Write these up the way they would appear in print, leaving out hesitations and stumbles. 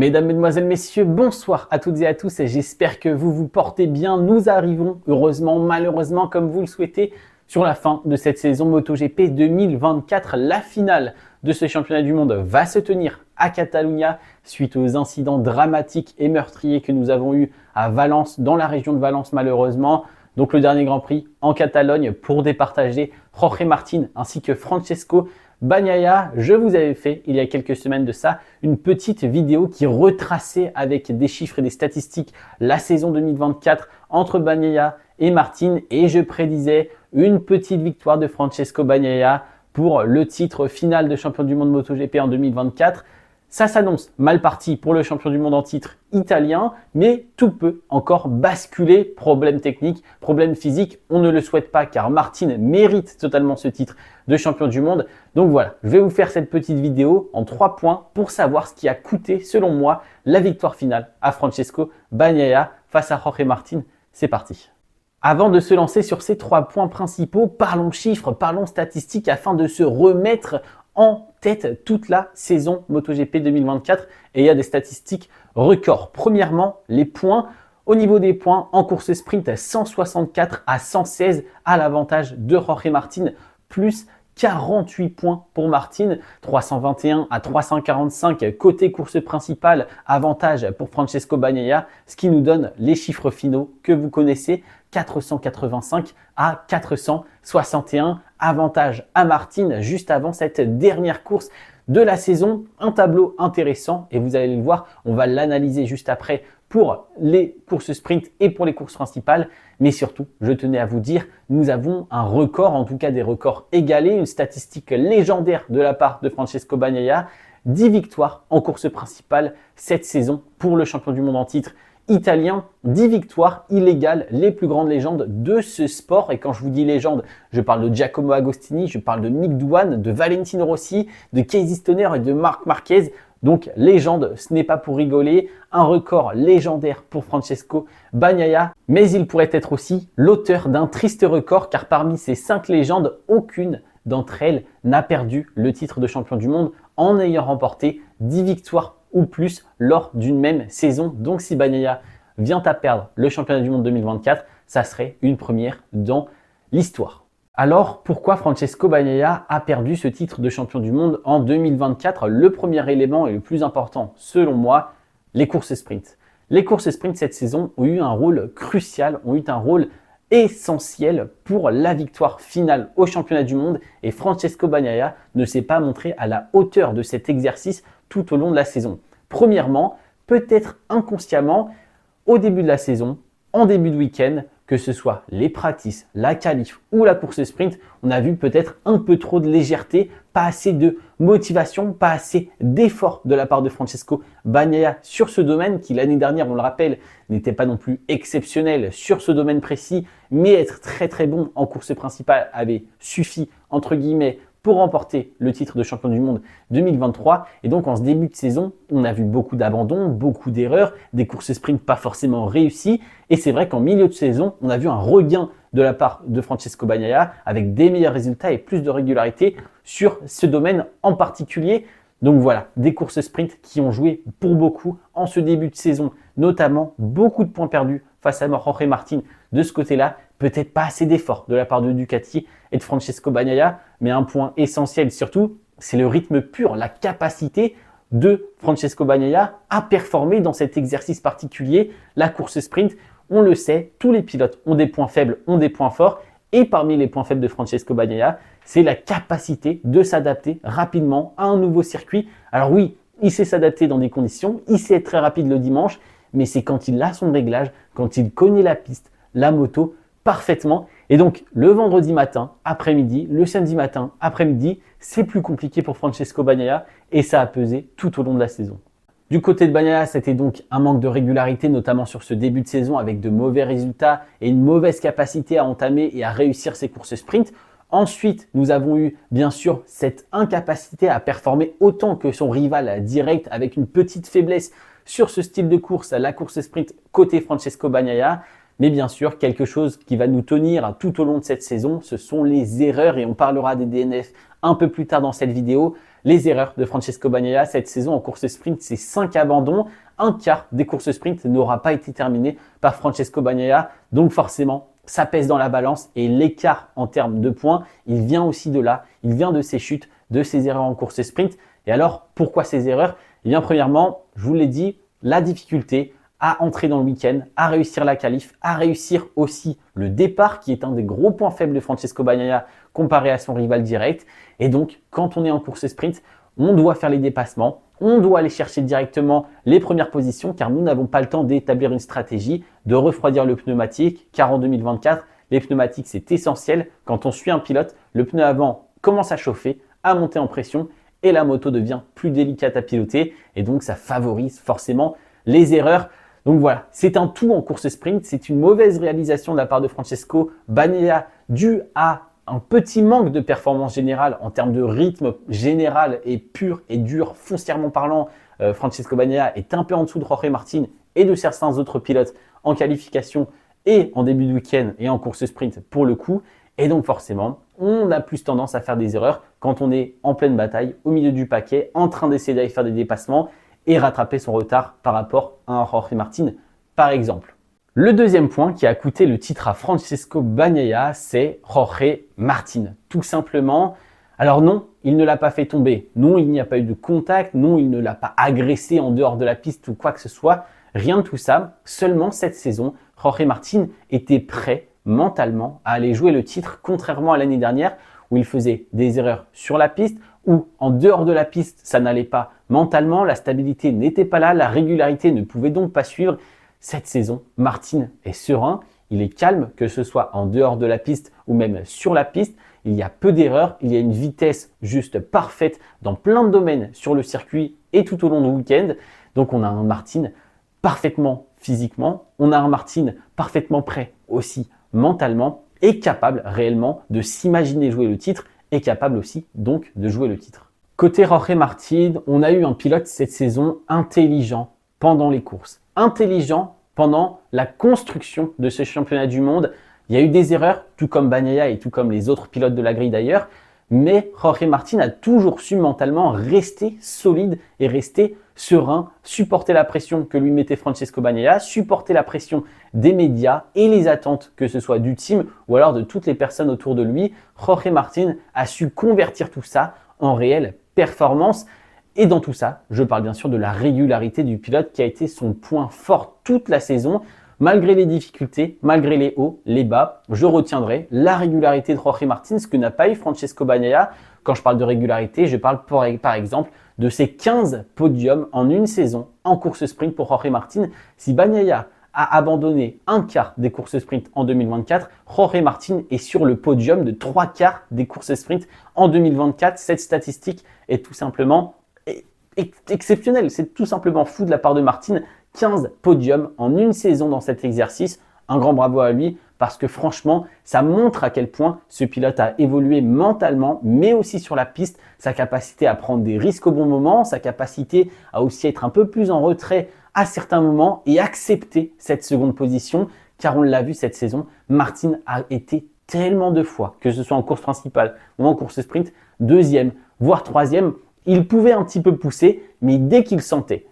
Mesdames, Mesdemoiselles, Messieurs, bonsoir à toutes et à tous et j'espère que vous vous portez bien. Nous arrivons, heureusement, malheureusement, comme vous le souhaitez, sur la fin de cette saison MotoGP 2024. La finale de ce championnat du monde va se tenir à Catalunya suite aux incidents dramatiques et meurtriers que nous avons eus à Valence, dans la région de Valence malheureusement. Donc le dernier Grand Prix en Catalogne pour départager Jorge Martin ainsi que Francesco Bagnaia. Je vous avais fait il y a quelques semaines de ça une petite vidéo qui retraçait avec des chiffres et des statistiques la saison 2024 entre Bagnaia et Martin et je prédisais une petite victoire de Francesco Bagnaia pour le titre final de champion du monde MotoGP en 2024. Ça s'annonce mal parti pour le champion du monde en titre italien, mais tout peut encore basculer. Problème technique, problème physique, on ne le souhaite pas car Martin mérite totalement ce titre de champion du monde. Donc voilà, je vais vous faire cette petite vidéo en 3 points pour savoir ce qui a coûté, selon moi, la victoire finale à Francesco Bagnaia face à Jorge Martin. C'est parti. Avant de se lancer sur ces 3 points principaux, parlons chiffres, parlons statistiques afin de se remettre en tête toute la saison MotoGP 2024 et il y a des statistiques records. Premièrement, les points. Au niveau des points, en course sprint, 164 à 116 à l'avantage de Jorge Martin, plus 48 points pour Martin, 321 à 345 côté course principale, avantage pour Francesco Bagnaia, ce qui nous donne les chiffres finaux que vous connaissez, 485 à 461, avantage à Martin juste avant cette dernière course de la saison. Un tableau intéressant et vous allez le voir, on va l'analyser juste après pour les courses sprint et pour les courses principales. Mais surtout, je tenais à vous dire, nous avons un record, en tout cas des records égalés, une statistique légendaire de la part de Francesco Bagnaia, 10 victoires en course principale cette saison pour le champion du monde en titre italien, 10 victoires illégales, les plus grandes légendes de ce sport. Et quand je vous dis légende, je parle de Giacomo Agostini, je parle de Mick Doohan, de Valentino Rossi, de Casey Stoner et de Marc Marquez. Donc légende, ce n'est pas pour rigoler, un record légendaire pour Francesco Bagnaia, mais il pourrait être aussi l'auteur d'un triste record car parmi ces 5 légendes, aucune d'entre elles n'a perdu le titre de champion du monde en ayant remporté 10 victoires ou plus lors d'une même saison. Donc si Bagnaia vient à perdre le championnat du monde 2024, ça serait une première dans l'histoire. Alors, pourquoi Francesco Bagnaia a perdu ce titre de champion du monde en 2024? Le premier élément et le plus important, selon moi, les courses sprint. Les courses sprint cette saison ont eu un rôle crucial, ont eu un rôle essentiel pour la victoire finale au championnat du monde et Francesco Bagnaia ne s'est pas montré à la hauteur de cet exercice tout au long de la saison. Premièrement, peut-être inconsciemment, au début de la saison, en début de week-end, que ce soit les practices, la qualif ou la course sprint, on a vu peut-être un peu trop de légèreté, pas assez de motivation, pas assez d'effort de la part de Francesco Bagnaia sur ce domaine qui l'année dernière, on le rappelle, n'était pas non plus exceptionnel sur ce domaine précis, mais être très très bon en course principale avait suffi, entre guillemets, pour remporter le titre de champion du monde 2023. Et donc, en ce début de saison, on a vu beaucoup d'abandons, beaucoup d'erreurs, des courses sprint pas forcément réussies. Et c'est vrai qu'en milieu de saison, on a vu un regain de la part de Francesco Bagnaia avec des meilleurs résultats et plus de régularité sur ce domaine en particulier. Donc voilà, des courses sprint qui ont joué pour beaucoup en ce début de saison, notamment beaucoup de points perdus face à Jorge Martin de ce côté-là. Peut-être pas assez d'efforts de la part de Ducati et de Francesco Bagnaia, mais un point essentiel surtout, c'est le rythme pur, la capacité de Francesco Bagnaia à performer dans cet exercice particulier, la course sprint. On le sait, tous les pilotes ont des points faibles, ont des points forts. Et parmi les points faibles de Francesco Bagnaia, c'est la capacité de s'adapter rapidement à un nouveau circuit. Alors oui, il sait s'adapter dans des conditions, il sait être très rapide le dimanche, mais c'est quand il a son réglage, quand il connaît la piste, la moto, parfaitement. Et donc, le vendredi matin, après-midi, le samedi matin, après-midi, c'est plus compliqué pour Francesco Bagnaia et ça a pesé tout au long de la saison. Du côté de Bagnaia, c'était donc un manque de régularité, notamment sur ce début de saison avec de mauvais résultats et une mauvaise capacité à entamer et à réussir ses courses sprint. Ensuite, nous avons eu bien sûr cette incapacité à performer autant que son rival direct avec une petite faiblesse sur ce style de course, la course sprint côté Francesco Bagnaia. Mais bien sûr, quelque chose qui va nous tenir tout au long de cette saison, ce sont les erreurs et on parlera des DNF un peu plus tard dans cette vidéo. Les erreurs de Francesco Bagnaia cette saison en course sprint, c'est 5 abandons. Un quart des courses sprint n'aura pas été terminé par Francesco Bagnaia. Donc forcément, ça pèse dans la balance et l'écart en termes de points, il vient aussi de là. Il vient de ses chutes, de ses erreurs en course sprint. Et alors, pourquoi ces erreurs? Eh bien, premièrement, je vous l'ai dit, la difficulté à entrer dans le week-end, à réussir la qualif, à réussir aussi le départ qui est un des gros points faibles de Francesco Bagnaia comparé à son rival direct. Et donc, quand on est en course sprint, on doit faire les dépassements, on doit aller chercher directement les premières positions car nous n'avons pas le temps d'établir une stratégie, de refroidir le pneumatique car en 2024, les pneumatiques c'est essentiel. Quand on suit un pilote, le pneu avant commence à chauffer, à monter en pression et la moto devient plus délicate à piloter et donc ça favorise forcément les erreurs. Donc voilà, c'est un tout en course sprint, c'est une mauvaise réalisation de la part de Francesco Bagnaia due à un petit manque de performance générale en termes de rythme général et pur et dur, foncièrement parlant. Francesco Bagnaia est un peu en dessous de Jorge Martin et de certains autres pilotes en qualification et en début de week-end et en course sprint pour le coup. Et donc forcément, on a plus tendance à faire des erreurs quand on est en pleine bataille, au milieu du paquet, en train d'essayer d'aller faire des dépassements et rattraper son retard par rapport à un Jorge Martin, par exemple. Le deuxième point qui a coûté le titre à Francesco Bagnaia, c'est Jorge Martin. Tout simplement, alors non, il ne l'a pas fait tomber. Non, il n'y a pas eu de contact. Non, il ne l'a pas agressé en dehors de la piste ou quoi que ce soit. Rien de tout ça. Seulement cette saison, Jorge Martin était prêt mentalement à aller jouer le titre, contrairement à l'année dernière où il faisait des erreurs sur la piste, où en dehors de la piste, ça n'allait pas mentalement, la stabilité n'était pas là, la régularité ne pouvait donc pas suivre. Cette saison, Martin est serein, il est calme, que ce soit en dehors de la piste ou même sur la piste. Il y a peu d'erreurs, il y a une vitesse juste parfaite dans plein de domaines sur le circuit et tout au long du week-end. Donc on a un Martin parfaitement physiquement, on a un Martin parfaitement prêt aussi mentalement et capable réellement de s'imaginer jouer le titre et capable aussi donc de jouer le titre. Côté Jorge Martin, on a eu un pilote cette saison intelligent pendant les courses, intelligent pendant la construction de ce championnat du monde. Il y a eu des erreurs, tout comme Bagnaia et tout comme les autres pilotes de la grille d'ailleurs, mais Jorge Martin a toujours su mentalement rester solide et rester serein, supporter la pression que lui mettait Francesco Bagnaia, supporter la pression des médias et les attentes, que ce soit du team ou alors de toutes les personnes autour de lui. Jorge Martin a su convertir tout ça en réelle performance. Et dans tout ça, je parle bien sûr de la régularité du pilote qui a été son point fort toute la saison. Malgré les difficultés, malgré les hauts, les bas, je retiendrai la régularité de Jorge Martin, ce que n'a pas eu Francesco Bagnaia. Quand je parle de régularité, je parle par exemple de ses 15 podiums en une saison en course sprint pour Jorge Martin. Si Bagnaia a abandonné un quart des courses sprint en 2024, Jorge Martin est sur le podium de 3 quarts des courses sprint en 2024. Cette statistique est tout simplement exceptionnelle. C'est tout simplement fou de la part de Martin. 15 podiums en une saison dans cet exercice. Un grand bravo à lui parce que franchement, ça montre à quel point ce pilote a évolué mentalement, mais aussi sur la piste, sa capacité à prendre des risques au bon moment, sa capacité à aussi être un peu plus en retrait à certains moments et accepter cette seconde position, car on l'a vu cette saison, Martin a été tellement de fois, que ce soit en course principale ou en course sprint, deuxième, voire troisième, il pouvait un petit peu pousser, mais dès qu'il sentait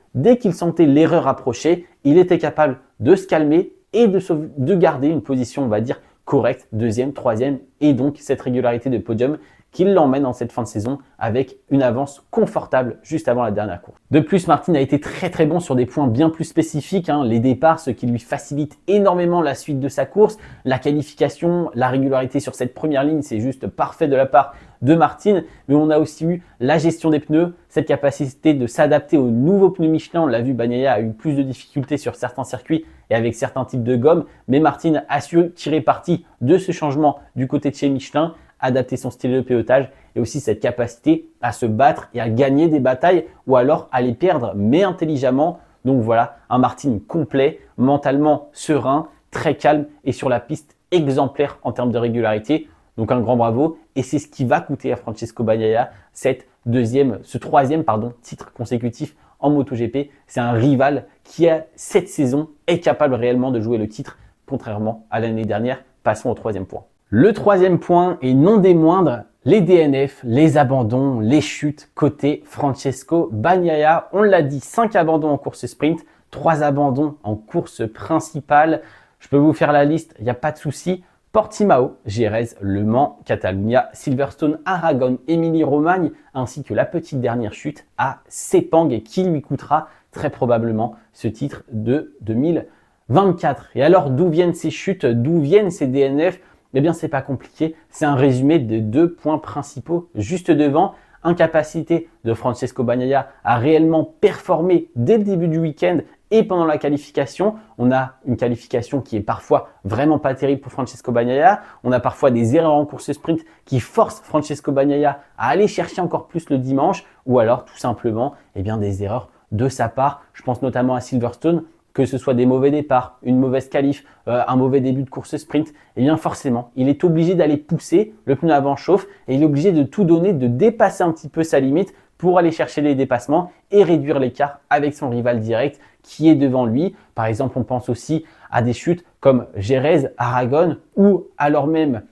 l'erreur approcher, il était capable de se calmer et de garder une position, on va dire, correcte, deuxième, troisième, et donc cette régularité de podium qui l'emmène en cette fin de saison avec une avance confortable juste avant la dernière course. De plus, Martin a été très bon sur des points bien plus spécifiques, les départs, ce qui lui facilite énormément la suite de sa course, la qualification, la régularité sur cette première ligne, c'est juste parfait de la part de Martin, mais on a aussi eu la gestion des pneus, cette capacité de s'adapter aux nouveaux pneus Michelin. On l'a vu, Bagnaia a eu plus de difficultés sur certains circuits et avec certains types de gomme, mais Martin a su tirer parti de ce changement du côté de chez Michelin, adapter son style de pilotage et aussi cette capacité à se battre et à gagner des batailles ou alors à les perdre, mais intelligemment. Donc voilà, un Martin complet, mentalement serein, très calme et sur la piste exemplaire en termes de régularité. Donc un grand bravo et c'est ce qui va coûter à Francesco Bagnaia ce troisième titre consécutif en MotoGP. C'est un rival qui cette saison est capable réellement de jouer le titre contrairement à l'année dernière. Passons au troisième point. Le troisième point et non des moindres, Les DNF, les abandons, les chutes côté Francesco Bagnaia. On l'a dit, 5 abandons en course sprint, 3 abandons en course principale. Je peux vous faire la liste, il n'y a pas de souci. Portimao, Jerez, Le Mans, Catalunya, Silverstone, Aragon, Émilie-Romagne, ainsi que la petite dernière chute à Sepang qui lui coûtera très probablement ce titre de 2024. Et alors, d'où viennent ces chutes, d'où viennent ces DNF? Eh bien, c'est pas compliqué. C'est un résumé de 2 points principaux juste devant. Incapacité de Francesco Bagnaia à réellement performer dès le début du week-end et pendant la qualification. On a une qualification qui est parfois vraiment pas terrible pour Francesco Bagnaia. On a parfois des erreurs en course sprint qui forcent Francesco Bagnaia à aller chercher encore plus le dimanche, ou alors tout simplement eh bien, des erreurs de sa part. Je pense notamment à Silverstone, que ce soit des mauvais départs, une mauvaise qualif, un mauvais début de course sprint, eh bien forcément, il est obligé d'aller pousser, le pneu avant chauffe et il est obligé de tout donner, de dépasser un petit peu sa limite pour aller chercher les dépassements et réduire l'écart avec son rival direct qui est devant lui. Par exemple, on pense aussi à des chutes comme Jerez, Aragon ou alors même,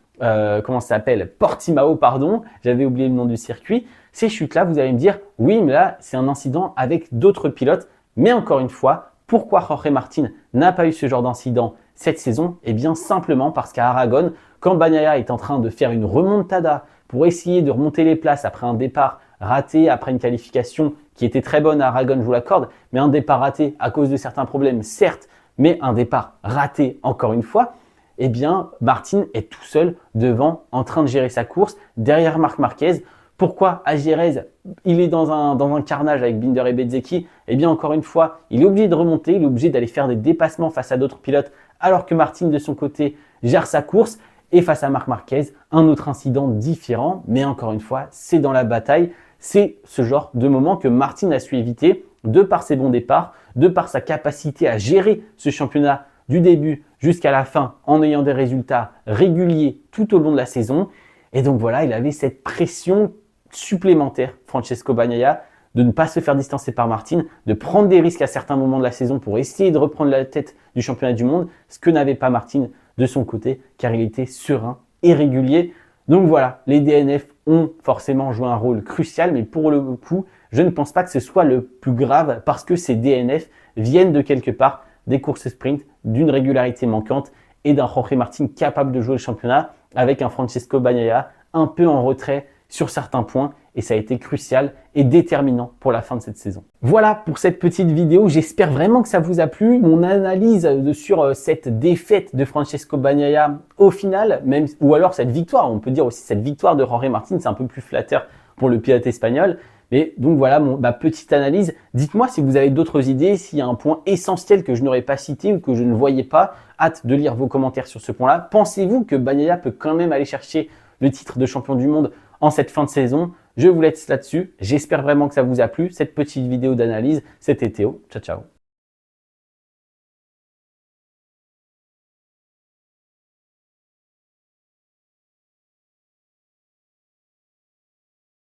Portimao, pardon, j'avais oublié le nom du circuit. Ces chutes-là, vous allez me dire, oui, mais là, c'est un incident avec d'autres pilotes. Mais encore une fois, pourquoi Jorge Martin n'a pas eu ce genre d'incident cette saison? Eh bien simplement parce qu'à Aragon, quand Bagnaia est en train de faire une remontada pour essayer de remonter les places après un départ raté, après une qualification qui était très bonne à Aragon, je vous l'accorde, mais un départ raté à cause de certains problèmes, certes, mais un départ raté encore une fois, eh bien Martin est tout seul devant en train de gérer sa course derrière Marc Marquez. Pourquoi à Jerez, il est dans un carnage avec Binder et Bezzecchi? Eh bien, encore une fois, il est obligé de remonter, il est obligé d'aller faire des dépassements face à d'autres pilotes, alors que Martin, de son côté, gère sa course. Et face à Marc Marquez, un autre incident différent, mais encore une fois, c'est dans la bataille. C'est ce genre de moment que Martin a su éviter, de par ses bons départs, de par sa capacité à gérer ce championnat du début jusqu'à la fin, en ayant des résultats réguliers tout au long de la saison. Et donc voilà, il avait cette pression supplémentaire, Francesco Bagnaia, de ne pas se faire distancer par Martin, de prendre des risques à certains moments de la saison pour essayer de reprendre la tête du championnat du monde, ce que n'avait pas Martin de son côté, car il était serein et régulier. Donc voilà, les DNF ont forcément joué un rôle crucial, mais pour le coup, je ne pense pas que ce soit le plus grave parce que ces DNF viennent de quelque part des courses sprint, d'une régularité manquante et d'un Jorge Martin capable de jouer le championnat avec un Francesco Bagnaia un peu en retrait sur certains points et ça a été crucial et déterminant pour la fin de cette saison. Voilà pour cette petite vidéo, j'espère vraiment que ça vous a plu. Mon analyse sur cette défaite de Francesco Bagnaia au final, même, ou alors cette victoire, on peut dire aussi cette victoire de Jorge Martin, c'est un peu plus flatteur pour le pilote espagnol. Mais donc voilà ma petite analyse. Dites-moi si vous avez d'autres idées, s'il y a un point essentiel que je n'aurais pas cité ou que je ne voyais pas. Hâte de lire vos commentaires sur ce point-là. Pensez-vous que Bagnaia peut quand même aller chercher le titre de champion du monde en cette fin de saison? Je vous laisse là-dessus. J'espère vraiment que ça vous a plu, cette petite vidéo d'analyse. C'était Théo. Ciao, ciao.